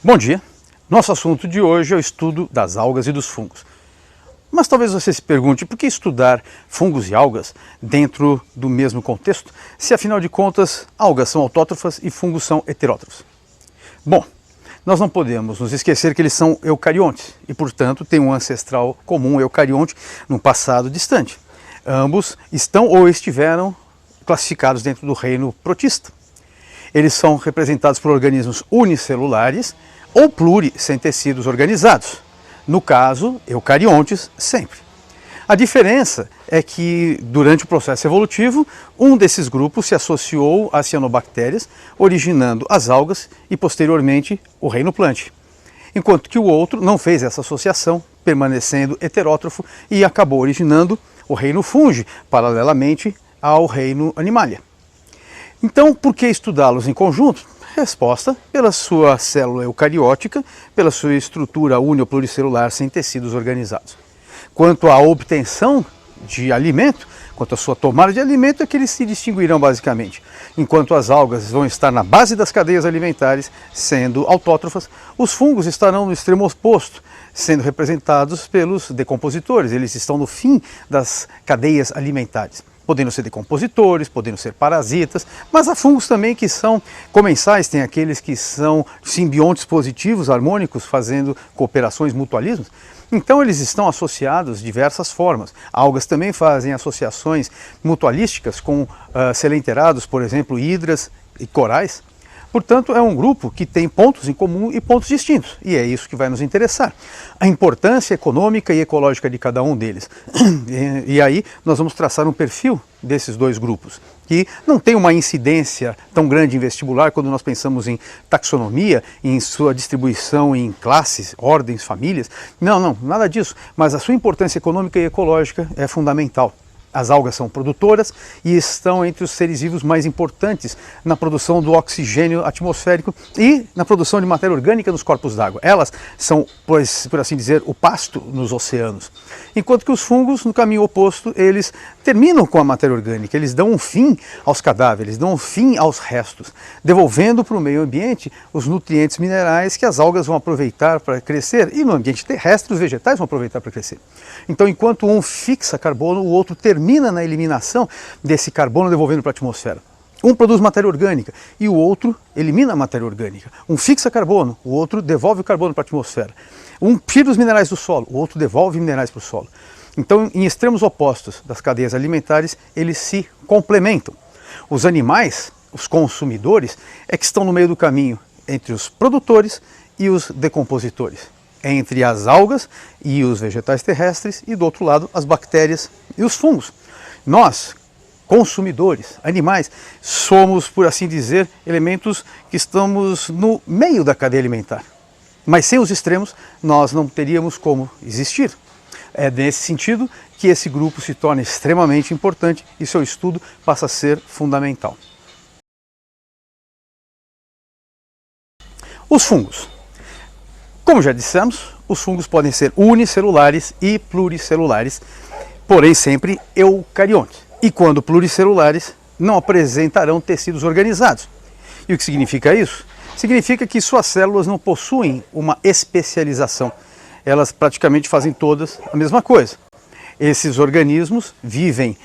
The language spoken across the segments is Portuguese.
Bom dia! Nosso assunto de hoje é o estudo das algas e dos fungos. Mas talvez você se pergunte por que estudar fungos e algas dentro do mesmo contexto, se afinal de contas algas são autótrofas e fungos são heterótrofos. Bom, nós não podemos nos esquecer que eles são eucariontes e, portanto, têm um ancestral comum eucarionte num passado distante. Ambos estão ou estiveram classificados dentro do reino protista. Eles são representados por organismos unicelulares ou pluri, sem tecidos organizados. No caso, eucariontes, sempre. A diferença é que, durante o processo evolutivo, um desses grupos se associou às cianobactérias, originando as algas e, posteriormente, o reino plante. Enquanto que o outro não fez essa associação, permanecendo heterótrofo e acabou originando o reino fungi, paralelamente ao reino animalia. Então, por que estudá-los em conjunto? Resposta: pela sua célula eucariótica, pela sua estrutura uni- ou pluricelular sem tecidos organizados. Quanto à obtenção de alimento, quanto à sua tomada de alimento, é que eles se distinguirão basicamente. Enquanto as algas vão estar na base das cadeias alimentares, sendo autótrofas, os fungos estarão no extremo oposto, sendo representados pelos decompositores. Eles estão no fim das cadeias alimentares, podendo ser decompositores, podendo ser parasitas, mas há fungos também que são comensais, tem aqueles que são simbiontes positivos, harmônicos, fazendo cooperações, mutualismos. Então eles estão associados de diversas formas. Algas também fazem associações mutualísticas com selenterados, por exemplo, hidras e corais. Portanto, é um grupo que tem pontos em comum e pontos distintos, e é isso que vai nos interessar. A importância econômica e ecológica de cada um deles. E aí nós vamos traçar um perfil desses dois grupos, que não tem uma incidência tão grande em vestibular quando nós pensamos em taxonomia, em sua distribuição em classes, ordens, famílias. Não, nada disso, mas a sua importância econômica e ecológica é fundamental. As algas são produtoras e estão entre os seres vivos mais importantes na produção do oxigênio atmosférico e na produção de matéria orgânica nos corpos d'água. Elas são, por assim dizer, o pasto nos oceanos. Enquanto que os fungos, no caminho oposto, eles terminam com a matéria orgânica, eles dão um fim aos cadáveres, dão um fim aos restos, devolvendo para o meio ambiente os nutrientes minerais que as algas vão aproveitar para crescer, e no ambiente terrestre os vegetais vão aproveitar para crescer. Então, enquanto um fixa carbono, o outro termina na eliminação desse carbono, devolvendo para a atmosfera. Um produz matéria orgânica e o outro elimina a matéria orgânica. Um fixa carbono, o outro devolve o carbono para a atmosfera. Um tira os minerais do solo, o outro devolve minerais para o solo. Então, em extremos opostos das cadeias alimentares, eles se complementam. Os animais, os consumidores, é que estão no meio do caminho entre os produtores e os decompositores, entre as algas e os vegetais terrestres e, do outro lado, as bactérias e os fungos. Nós, consumidores, animais, somos, por assim dizer, elementos que estamos no meio da cadeia alimentar. Mas sem os extremos, nós não teríamos como existir. É nesse sentido que esse grupo se torna extremamente importante e seu estudo passa a ser fundamental. Os fungos. Como já dissemos, os fungos podem ser unicelulares e pluricelulares, porém sempre eucariontes. E quando pluricelulares, não apresentarão tecidos organizados. E o que significa isso? Significa que suas células não possuem uma especialização. Elas praticamente fazem todas a mesma coisa. Esses organismos vivem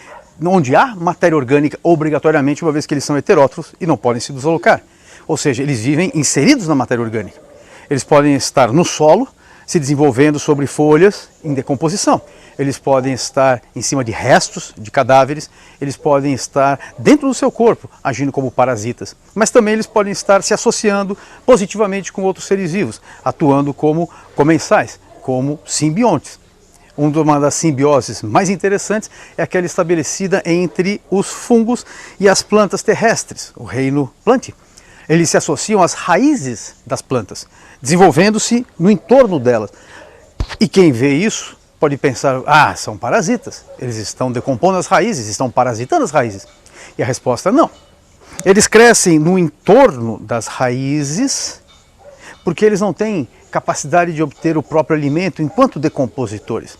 onde há matéria orgânica obrigatoriamente, uma vez que eles são heterótrofos e não podem se deslocar. Ou seja, eles vivem inseridos na matéria orgânica. Eles podem estar no solo, se desenvolvendo sobre folhas em decomposição. Eles podem estar em cima de restos de cadáveres, eles podem estar dentro do seu corpo, agindo como parasitas. Mas também eles podem estar se associando positivamente com outros seres vivos, atuando como comensais, como simbiontes. Uma das simbioses mais interessantes é aquela estabelecida entre os fungos e as plantas terrestres, o reino plante. Eles se associam às raízes das plantas, desenvolvendo-se no entorno delas. E quem vê isso pode pensar, são parasitas, eles estão decompondo as raízes, estão parasitando as raízes. E a resposta é não. Eles crescem no entorno das raízes porque eles não têm capacidade de obter o próprio alimento enquanto decompositores.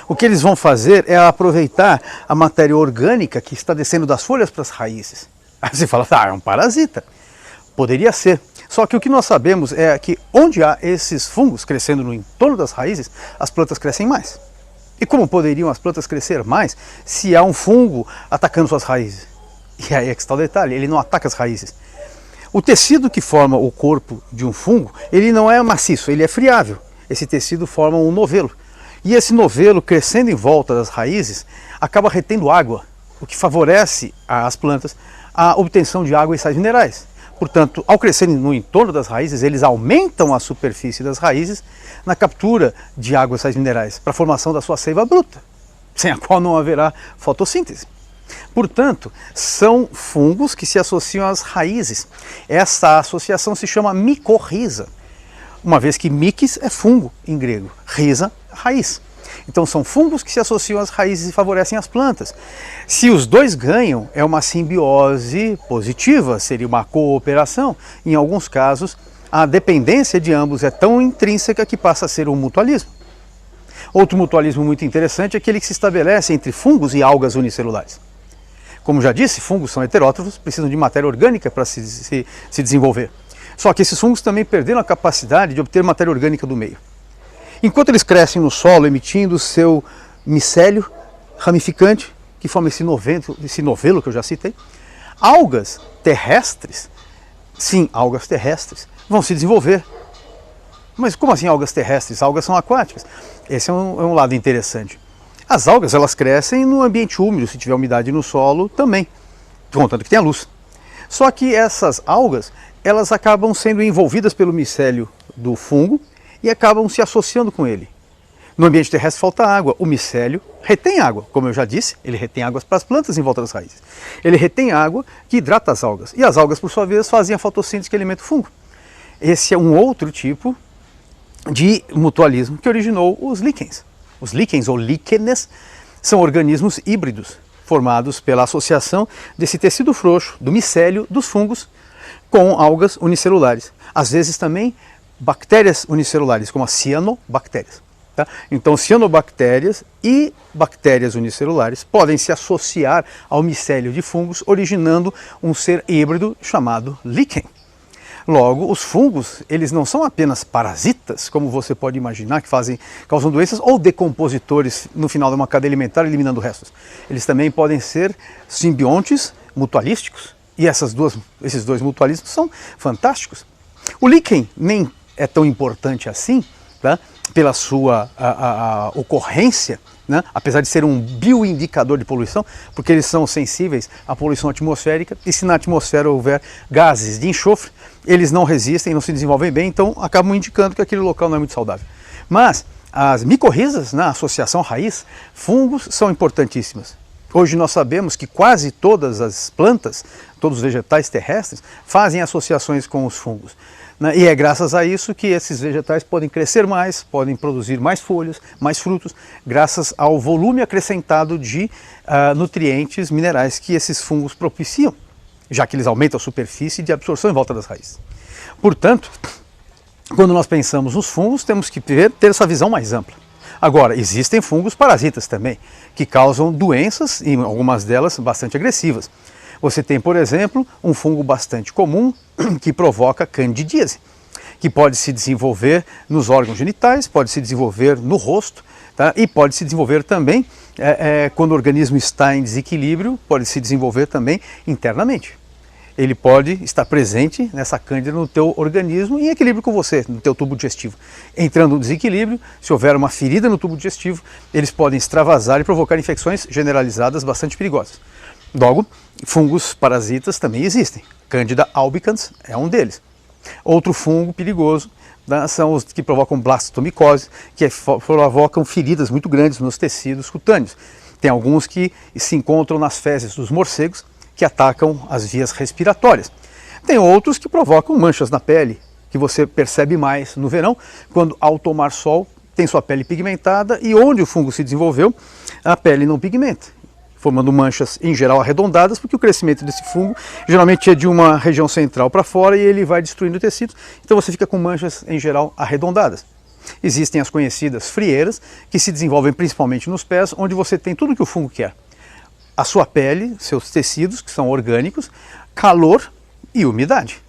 O que eles vão fazer é aproveitar a matéria orgânica que está descendo das folhas para as raízes. Aí você fala, é um parasita. Poderia ser, Só que o que nós sabemos é que onde há esses fungos crescendo no entorno das raízes, as plantas crescem mais. E como poderiam as plantas crescer mais se há um fungo atacando suas raízes? E aí é que está o detalhe, ele não ataca as raízes. O tecido que forma o corpo de um fungo, ele não é maciço, ele é friável. Esse tecido forma um novelo. E esse novelo, crescendo em volta das raízes, acaba retendo água, o que favorece às plantas a obtenção de água e sais minerais. Portanto, ao crescerem no entorno das raízes, eles aumentam a superfície das raízes na captura de água e sais minerais, para a formação da sua seiva bruta, sem a qual não haverá fotossíntese. Portanto, são fungos que se associam às raízes. Essa associação se chama micorriza, uma vez que mykis é fungo em grego, rhiza, raiz. Então são fungos que se associam às raízes e favorecem as plantas. Se os dois ganham, é uma simbiose positiva, seria uma cooperação. Em alguns casos, a dependência de ambos é tão intrínseca que passa a ser um mutualismo. Outro mutualismo muito interessante é aquele que se estabelece entre fungos e algas unicelulares. Como já disse, fungos são heterótrofos, precisam de matéria orgânica para se desenvolver. Só que esses fungos também perderam a capacidade de obter matéria orgânica do meio. Enquanto eles crescem no solo, emitindo seu micélio ramificante, que forma esse novelo que eu já citei, algas terrestres, sim, algas terrestres, vão se desenvolver. Mas como assim algas terrestres? Algas são aquáticas. Esse é um lado interessante. As algas, elas crescem no ambiente úmido, se tiver umidade no solo também, contanto que tenha luz. Só que essas algas, elas acabam sendo envolvidas pelo micélio do fungo e acabam se associando com ele. No ambiente terrestre falta água, o micélio retém água, como eu já disse, ele retém água para as plantas em volta das raízes. Ele retém água que hidrata as algas, e as algas, por sua vez, fazem a fotossíntese que alimenta o fungo. Esse é um outro tipo de mutualismo que originou os líquens. Os líquens ou líquenes são organismos híbridos, formados pela associação desse tecido frouxo, do micélio dos fungos, com algas unicelulares. Às vezes também bactérias unicelulares, como as cianobactérias. Tá? Então, cianobactérias e bactérias unicelulares podem se associar ao micélio de fungos, originando um ser híbrido chamado líquen. Logo, os fungos, eles não são apenas parasitas, como você pode imaginar, que causam doenças, ou decompositores no final de uma cadeia alimentar, eliminando restos. Eles também podem ser simbiontes mutualísticos, e esses dois mutualismos são fantásticos. O líquen nem é tão importante assim, tá? Pela sua ocorrência, né? Apesar de ser um bioindicador de poluição, porque eles são sensíveis à poluição atmosférica, e se na atmosfera houver gases de enxofre, eles não resistem, não se desenvolvem bem, então acabam indicando que aquele local não é muito saudável. Mas as micorrizas, na associação raiz, fungos são importantíssimas. Hoje nós sabemos que quase todas as plantas, todos os vegetais terrestres, fazem associações com os fungos. E é graças a isso que esses vegetais podem crescer mais, podem produzir mais folhas, mais frutos, graças ao volume acrescentado de nutrientes, minerais que esses fungos propiciam, já que eles aumentam a superfície de absorção em volta das raízes. Portanto, quando nós pensamos nos fungos, temos que ter essa visão mais ampla. Agora, existem fungos parasitas também, que causam doenças, e algumas delas bastante agressivas. Você tem, por exemplo, um fungo bastante comum que provoca candidíase, que pode se desenvolver nos órgãos genitais, pode se desenvolver no rosto, tá? E pode se desenvolver também, quando o organismo está em desequilíbrio, pode se desenvolver também internamente. Ele pode estar presente nessa cândida no teu organismo em equilíbrio com você, no teu tubo digestivo. Entrando no desequilíbrio, se houver uma ferida no tubo digestivo, eles podem extravasar e provocar infecções generalizadas bastante perigosas. Logo, fungos parasitas também existem. Candida albicans é um deles. Outro fungo perigoso, né, são os que provocam blastomicose, que provocam feridas muito grandes nos tecidos cutâneos. Tem alguns que se encontram nas fezes dos morcegos, que atacam as vias respiratórias. Tem outros que provocam manchas na pele, que você percebe mais no verão, quando ao tomar sol tem sua pele pigmentada e onde o fungo se desenvolveu, a pele não pigmenta, formando manchas em geral arredondadas, porque o crescimento desse fungo geralmente é de uma região central para fora e ele vai destruindo o tecido, então você fica com manchas em geral arredondadas. Existem as conhecidas frieiras, que se desenvolvem principalmente nos pés, onde você tem tudo que o fungo quer. A sua pele, seus tecidos, que são orgânicos, calor e umidade.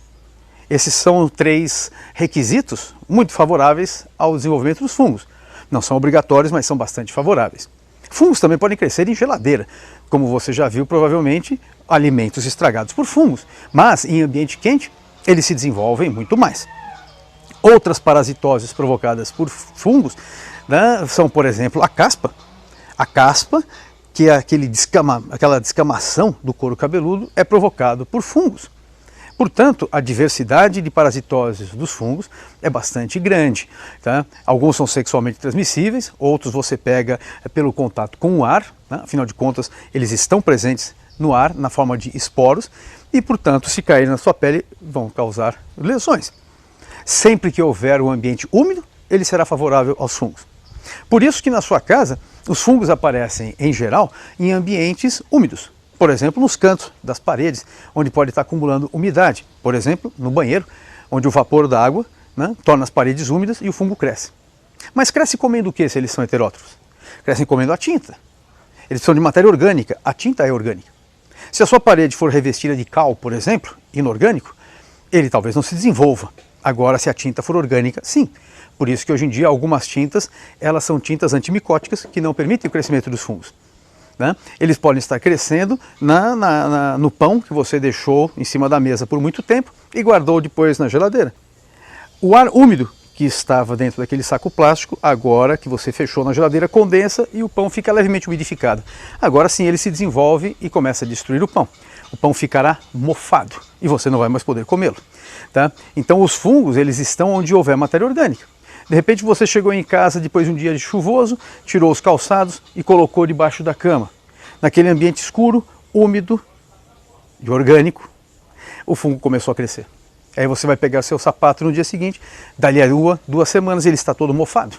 Esses são 3 requisitos muito favoráveis ao desenvolvimento dos fungos. Não são obrigatórios, mas são bastante favoráveis. Fungos também podem crescer em geladeira, como você já viu provavelmente, alimentos estragados por fungos, mas em ambiente quente eles se desenvolvem muito mais. Outras parasitoses provocadas por fungos, né, são, por exemplo, a caspa. A caspa, que é aquela descamação do couro cabeludo, é provocado por fungos. Portanto, a diversidade de parasitoses dos fungos é bastante grande. Tá? Alguns são sexualmente transmissíveis, outros você pega pelo contato com o ar, né? Afinal de contas, eles estão presentes no ar na forma de esporos e, portanto, se cair na sua pele, vão causar lesões. Sempre que houver um ambiente úmido, ele será favorável aos fungos. Por isso que na sua casa, os fungos aparecem, em geral, em ambientes úmidos. Por exemplo, nos cantos das paredes, onde pode estar acumulando umidade. Por exemplo, no banheiro, onde o vapor da água, né, torna as paredes úmidas e o fungo cresce. Mas cresce comendo o que se eles são heterótrofos? Crescem comendo a tinta. Eles são de matéria orgânica, a tinta é orgânica. Se a sua parede for revestida de cal, por exemplo, inorgânico, ele talvez não se desenvolva. Agora, se a tinta for orgânica, sim. Por isso que hoje em dia algumas tintas, elas são tintas antimicóticas que não permitem o crescimento dos fungos. Né? Eles podem estar crescendo no pão que você deixou em cima da mesa por muito tempo e guardou depois na geladeira. O ar úmido que estava dentro daquele saco plástico, agora que você fechou na geladeira, condensa e o pão fica levemente umidificado. Agora sim ele se desenvolve e começa a destruir o pão. O pão ficará mofado e você não vai mais poder comê-lo. Tá? Então os fungos, eles estão onde houver matéria orgânica. De repente você chegou em casa depois de um dia de chuvoso, tirou os calçados e colocou debaixo da cama. Naquele ambiente escuro, úmido e orgânico, o fungo começou a crescer. Aí você vai pegar seu sapato no dia seguinte, dali a 2 semanas ele está todo mofado.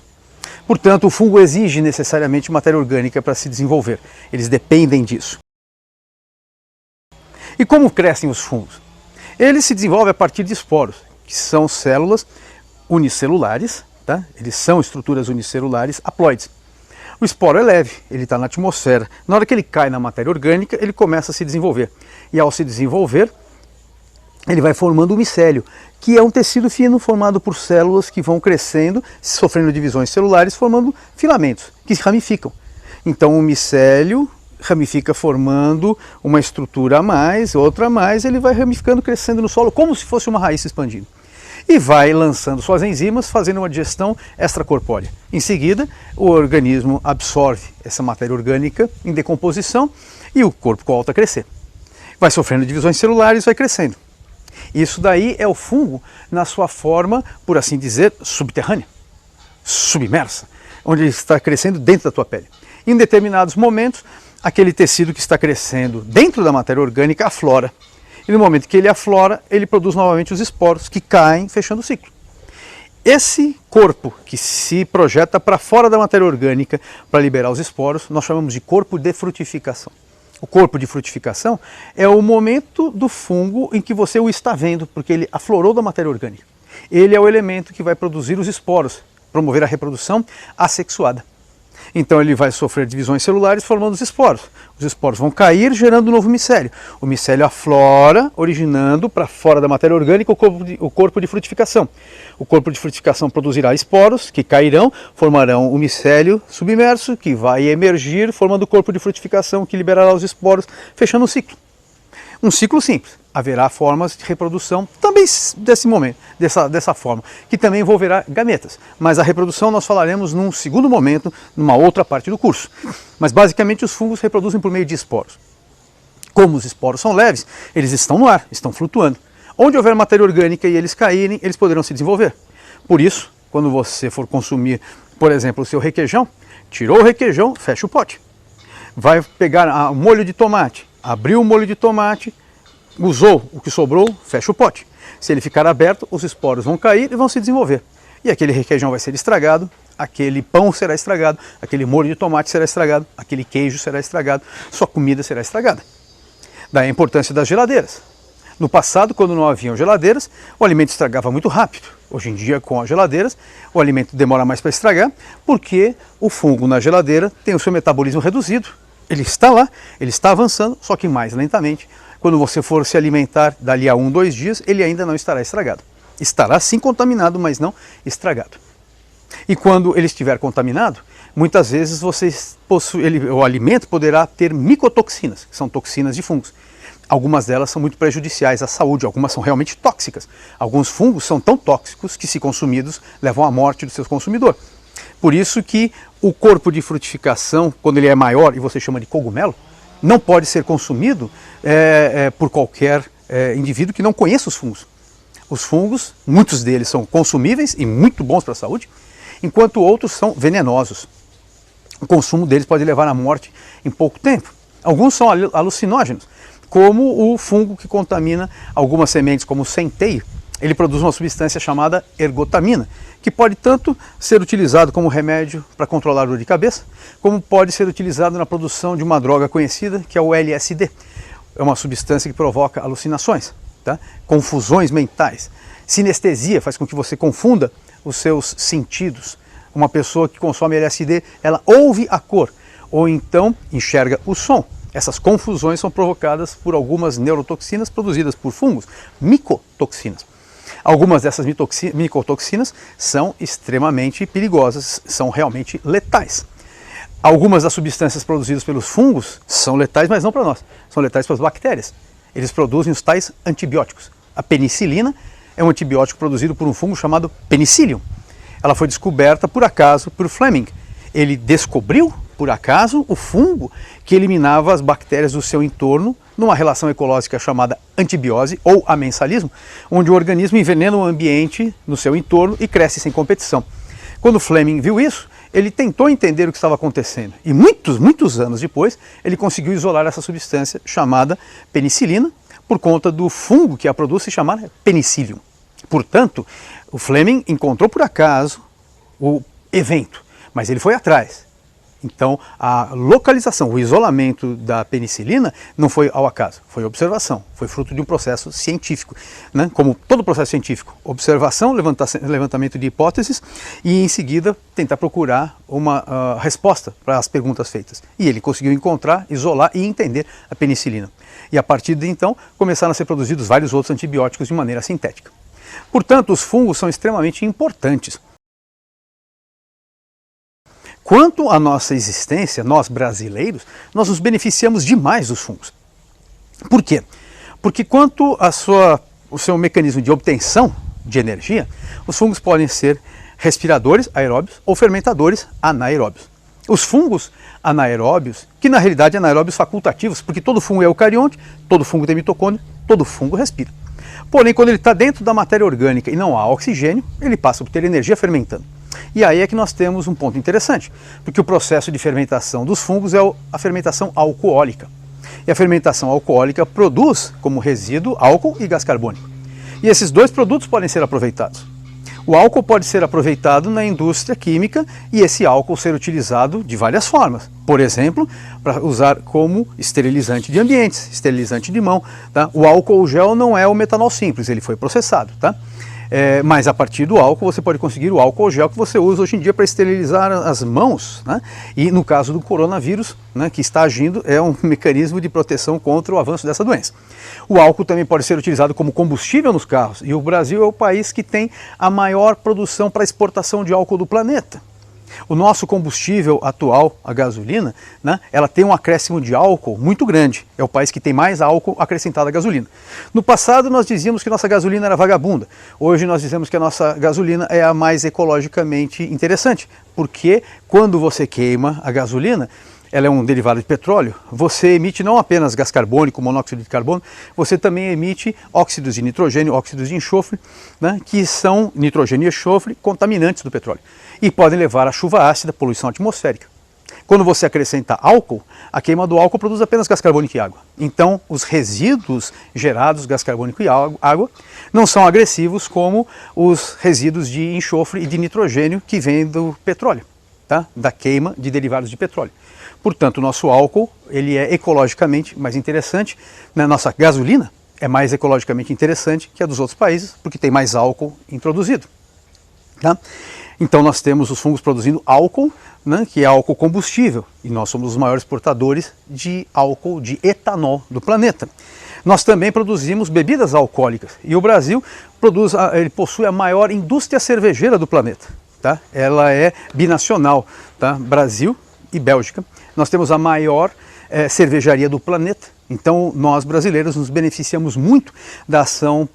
Portanto, o fungo exige necessariamente matéria orgânica para se desenvolver. Eles dependem disso. E como crescem os fungos? Eles se desenvolvem a partir de esporos, que são células unicelulares. Tá? Eles são estruturas unicelulares haploides. O esporo é leve, ele está na atmosfera. Na hora que ele cai na matéria orgânica, ele começa a se desenvolver. E ao se desenvolver, ele vai formando um micélio, que é um tecido fino formado por células que vão crescendo, sofrendo divisões celulares, formando filamentos, que ramificam. Então o micélio ramifica formando uma estrutura a mais, outra a mais, ele vai ramificando, crescendo no solo, como se fosse uma raiz se expandindo. E vai lançando suas enzimas, fazendo uma digestão extracorpórea. Em seguida, o organismo absorve essa matéria orgânica em decomposição e o corpo volta a crescer. Vai sofrendo divisões celulares, vai crescendo. Isso daí é o fungo na sua forma, por assim dizer, subterrânea, submersa, onde ele está crescendo dentro da tua pele. Em determinados momentos, aquele tecido que está crescendo dentro da matéria orgânica aflora. E no momento que ele aflora, ele produz novamente os esporos que caem, fechando o ciclo. Esse corpo que se projeta para fora da matéria orgânica para liberar os esporos, nós chamamos de corpo de frutificação. O corpo de frutificação é o momento do fungo em que você o está vendo, porque ele aflorou da matéria orgânica. Ele é o elemento que vai produzir os esporos, promover a reprodução assexuada. Então ele vai sofrer divisões celulares formando os esporos. Os esporos vão cair, gerando um novo micélio. O micélio aflora, originando para fora da matéria orgânica o corpo de frutificação. O corpo de frutificação produzirá esporos que cairão, formarão o micélio submerso, que vai emergir, formando o corpo de frutificação que liberará os esporos, fechando o ciclo. Um ciclo simples. Haverá formas de reprodução também desse momento, dessa forma, que também envolverá gametas. Mas a reprodução nós falaremos num segundo momento, numa outra parte do curso. Mas basicamente os fungos reproduzem por meio de esporos. Como os esporos são leves, eles estão no ar, estão flutuando. Onde houver matéria orgânica e eles caírem, eles poderão se desenvolver. Por isso, quando você for consumir, por exemplo, o seu requeijão, tirou o requeijão, fecha o pote. Vai pegar o molho de tomate, abriu o molho de tomate, usou o que sobrou, fecha o pote. Se ele ficar aberto, os esporos vão cair e vão se desenvolver. E aquele requeijão vai ser estragado, aquele pão será estragado, aquele molho de tomate será estragado, aquele queijo será estragado, sua comida será estragada. Daí a importância das geladeiras. No passado, quando não haviam geladeiras, o alimento estragava muito rápido. Hoje em dia, com as geladeiras, o alimento demora mais para estragar, porque o fungo na geladeira tem o seu metabolismo reduzido. Ele está lá, ele está avançando, só que mais lentamente. quando você for se alimentar dali a 1, 2 dias, ele ainda não estará estragado. Estará sim contaminado, mas não estragado. E quando ele estiver contaminado, muitas vezes o alimento poderá ter micotoxinas, que são toxinas de fungos. Algumas delas são muito prejudiciais à saúde, algumas são realmente tóxicas. Alguns fungos são tão tóxicos que, se consumidos, levam à morte do seu consumidor. Por isso que o corpo de frutificação, quando ele é maior e você chama de cogumelo, não pode ser consumido por qualquer indivíduo que não conheça os fungos. Os fungos, muitos deles são consumíveis e muito bons para a saúde, enquanto outros são venenosos. O consumo deles pode levar à morte em pouco tempo. Alguns são alucinógenos, como o fungo que contamina algumas sementes, como o centeio. Ele produz uma substância chamada ergotamina, que pode tanto ser utilizado como remédio para controlar a dor de cabeça, como pode ser utilizado na produção de uma droga conhecida, que é o LSD. É uma substância que provoca alucinações, tá? Confusões mentais. Sinestesia faz com que você confunda os seus sentidos. Uma pessoa que consome LSD, ela ouve a cor, ou então enxerga o som. Essas confusões são provocadas por algumas neurotoxinas produzidas por fungos, micotoxinas. Algumas dessas micotoxinas são extremamente perigosas, são realmente letais. Algumas das substâncias produzidas pelos fungos são letais, mas não para nós, são letais para as bactérias. Eles produzem os tais antibióticos. A penicilina é um antibiótico produzido por um fungo chamado Penicillium. Ela foi descoberta por acaso por Fleming. Ele descobriu, por acaso, o fungo que eliminava as bactérias do seu entorno numa relação ecológica chamada antibiose ou amensalismo, onde o organismo envenena o ambiente no seu entorno e cresce sem competição. Quando Fleming viu isso, ele tentou entender o que estava acontecendo e muitos anos depois ele conseguiu isolar essa substância chamada penicilina por conta do fungo que a produz se chamar Penicillium. Portanto, o Fleming encontrou por acaso o evento, mas ele foi atrás. Então, a localização, o isolamento da penicilina não foi ao acaso, foi observação, foi fruto de um processo científico, né? Como todo processo científico, observação, levantamento de hipóteses e, em seguida, tentar procurar uma resposta para as perguntas feitas. E ele conseguiu encontrar, isolar e entender a penicilina. E, a partir de então, começaram a ser produzidos vários outros antibióticos de maneira sintética. Portanto, os fungos são extremamente importantes. Quanto à nossa existência, nós brasileiros, nós nos beneficiamos demais dos fungos. Por quê? Porque quanto ao seu mecanismo de obtenção de energia, os fungos podem ser respiradores aeróbios ou fermentadores anaeróbios. Os fungos anaeróbios, que na realidade são anaeróbios facultativos, porque todo fungo é eucarionte, todo fungo tem mitocôndria, todo fungo respira. Porém, quando ele está dentro da matéria orgânica e não há oxigênio, ele passa por ter energia fermentando. E aí é que nós temos um ponto interessante, porque o processo de fermentação dos fungos é a fermentação alcoólica. E a fermentação alcoólica produz como resíduo álcool e gás carbônico. E esses dois produtos podem ser aproveitados. O álcool pode ser aproveitado na indústria química e esse álcool ser utilizado de várias formas. Por exemplo, para usar como esterilizante de ambientes, esterilizante de mão. Tá? O álcool gel não é o metanol simples, ele foi processado. Tá? Mas a partir do álcool você pode conseguir o álcool gel que você usa hoje em dia para esterilizar as mãos, né? E no caso do coronavírus, né, que está agindo, é um mecanismo de proteção contra o avanço dessa doença. O álcool também pode ser utilizado como combustível nos carros e o Brasil é o país que tem a maior produção para exportação de álcool do planeta. O nosso combustível atual, a gasolina, né, ela tem um acréscimo de álcool muito grande. É o país que tem mais álcool acrescentado à gasolina. No passado nós dizíamos que nossa gasolina era vagabunda. Hoje nós dizemos que a nossa gasolina é a mais ecologicamente interessante. Porque quando você queima a gasolina, ela é um derivado de petróleo, você emite não apenas gás carbônico, monóxido de carbono, você também emite óxidos de nitrogênio, óxidos de enxofre, né, que são nitrogênio e enxofre contaminantes do petróleo e podem levar a chuva ácida, poluição atmosférica. Quando você acrescenta álcool, a queima do álcool produz apenas gás carbônico e água. Então, os resíduos gerados, gás carbônico e água, não são agressivos como os resíduos de enxofre e de nitrogênio que vêm do petróleo, tá? Da queima de derivados de petróleo. Portanto, o nosso álcool ele é ecologicamente mais interessante, né? Nossa gasolina é mais ecologicamente interessante que a dos outros países, porque tem mais álcool introduzido. Tá? Então nós temos os fungos produzindo álcool, né, que é álcool combustível, e nós somos os maiores exportadores de álcool de etanol do planeta. Nós também produzimos bebidas alcoólicas e o Brasil ele possui a maior indústria cervejeira do planeta. Tá? Ela é binacional, tá? Brasil e Bélgica. Nós temos a maior cervejaria do planeta, então nós brasileiros nos beneficiamos muito da ação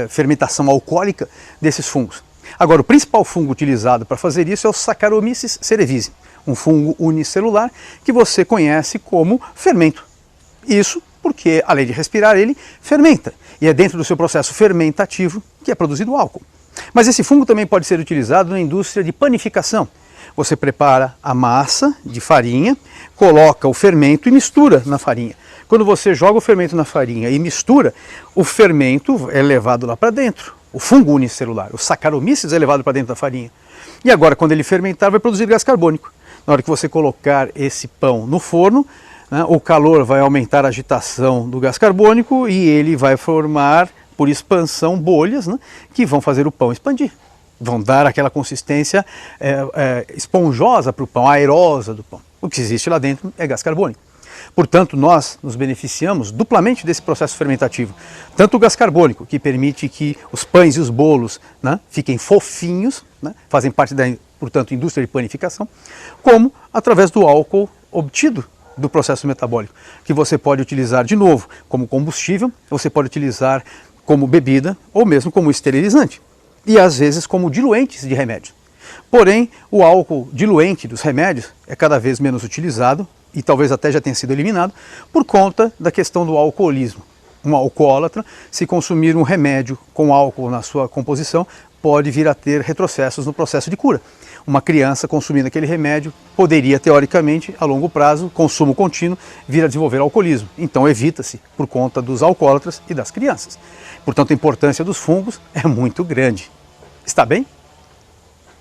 fermentação alcoólica desses fungos. Agora, o principal fungo utilizado para fazer isso é o Saccharomyces cerevisiae, um fungo unicelular que você conhece como fermento. Isso porque, além de respirar, ele fermenta, e é dentro do seu processo fermentativo que é produzido o álcool. Mas esse fungo também pode ser utilizado na indústria de panificação. Você prepara a massa de farinha, coloca o fermento e mistura na farinha. Quando você joga o fermento na farinha e mistura, o fermento é levado lá para dentro. O fungo unicelular, o Saccharomyces, é levado para dentro da farinha. E agora, quando ele fermentar, vai produzir gás carbônico. Na hora que você colocar esse pão no forno, né, o calor vai aumentar a agitação do gás carbônico e ele vai formar, por expansão, bolhas, né, que vão fazer o pão expandir. Vão dar aquela consistência esponjosa para o pão, aerosa do pão. O que existe lá dentro é gás carbônico. Portanto, nós nos beneficiamos duplamente desse processo fermentativo. Tanto o gás carbônico, que permite que os pães e os bolos, né, fiquem fofinhos, né, fazem parte da, portanto, indústria de panificação, como através do álcool obtido do processo metabólico, que você pode utilizar de novo como combustível, você pode utilizar como bebida ou mesmo como esterilizante. E às vezes como diluentes de remédios. Porém, o álcool diluente dos remédios é cada vez menos utilizado e talvez até já tenha sido eliminado por conta da questão do alcoolismo. Um alcoólatra, se consumir um remédio com álcool na sua composição, pode vir a ter retrocessos no processo de cura. Uma criança consumindo aquele remédio poderia, teoricamente, a longo prazo, consumo contínuo, vir a desenvolver alcoolismo. Então evita-se por conta dos alcoólatras e das crianças. Portanto, a importância dos fungos é muito grande. Está bem?